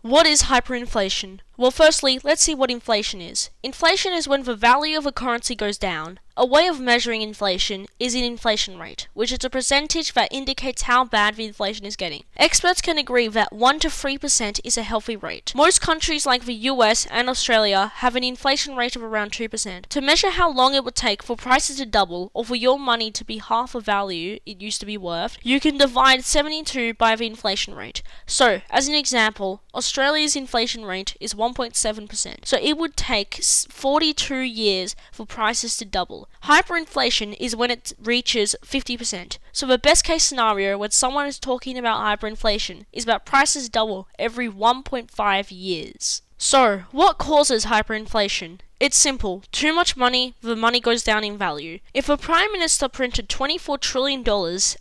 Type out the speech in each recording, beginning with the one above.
What is hyperinflation? Well, firstly, let's see what inflation is. Inflation is when the value of a currency goes down. A way of measuring inflation is an inflation rate, which is a percentage that indicates how bad the inflation is getting. Experts can agree that 1 to 3% is a healthy rate. Most countries like the US and Australia have an inflation rate of around 2%. To measure how long it would take for prices to double or for your money to be half the value it used to be worth, you can divide 72 by the inflation rate. So, as an example, Australia's inflation rate is 1.7%, so it would take 42 years for prices to double. Hyperinflation is when it reaches 50%. So the best case scenario when someone is talking about hyperinflation is that prices double every 1.5 years. So, what causes hyperinflation? It's simple. Too much money, the money goes down in value. If a Prime Minister printed $24 trillion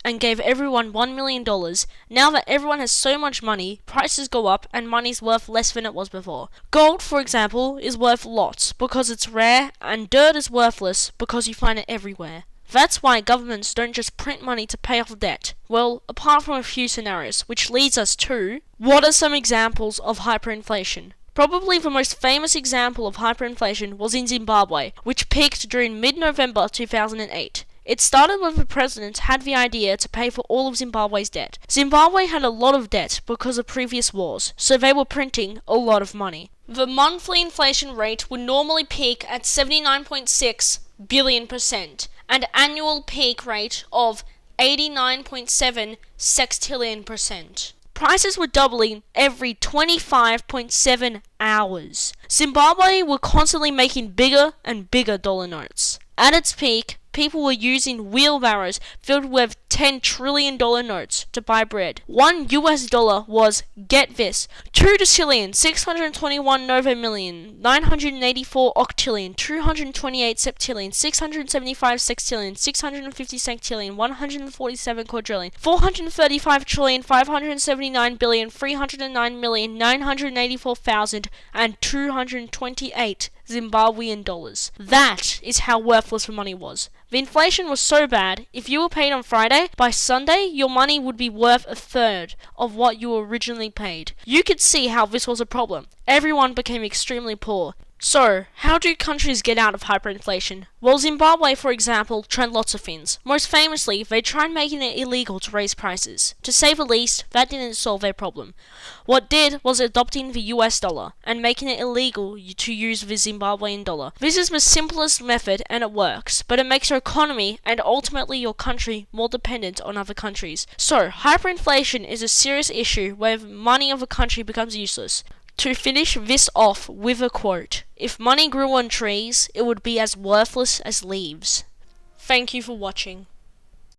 and gave everyone $1 million, now that everyone has so much money, prices go up and money's worth less than it was before. Gold, for example, is worth lots because it's rare, and dirt is worthless because you find it everywhere. That's why governments don't just print money to pay off debt. Well, apart from a few scenarios, which leads us to, what are some examples of hyperinflation? Probably the most famous example of hyperinflation was in Zimbabwe, which peaked during mid-November 2008. It started when the president had the idea to pay for all of Zimbabwe's debt. Zimbabwe had a lot of debt because of previous wars, so they were printing a lot of money. The monthly inflation rate would normally peak at 79.6 billion%, and annual peak rate of 89.7 sextillion%. Prices were doubling every 25.7 hours. Zimbabwe were constantly making bigger and bigger dollar notes. At its peak, people were using wheelbarrows filled with $10 trillion notes to buy bread. $1 was, get this, 2 decillion, 621 novamillion, 984 octillion, 228 septillion, 675 sextillion, 650 sectillion, 147 quadrillion, 435 trillion, 579 billion, 309 million, 984,000, and 228 Zimbabwean dollars. That is how worthless the money was. The inflation was so bad, if you were paid on Friday, by Sunday your money would be worth a third of what you originally paid. You could see how this was a problem. Everyone became extremely poor. So, how do countries get out of hyperinflation? Well, Zimbabwe, for example, tried lots of things. Most famously, they tried making it illegal to raise prices. To say the least, that didn't solve their problem. What did was adopting the US dollar and making it illegal to use the Zimbabwean dollar. This is the simplest method and it works, but it makes your economy and ultimately your country more dependent on other countries. So, hyperinflation is a serious issue where the money of a country becomes useless. To finish this off with a quote, if money grew on trees, it would be as worthless as leaves. Thank you for watching.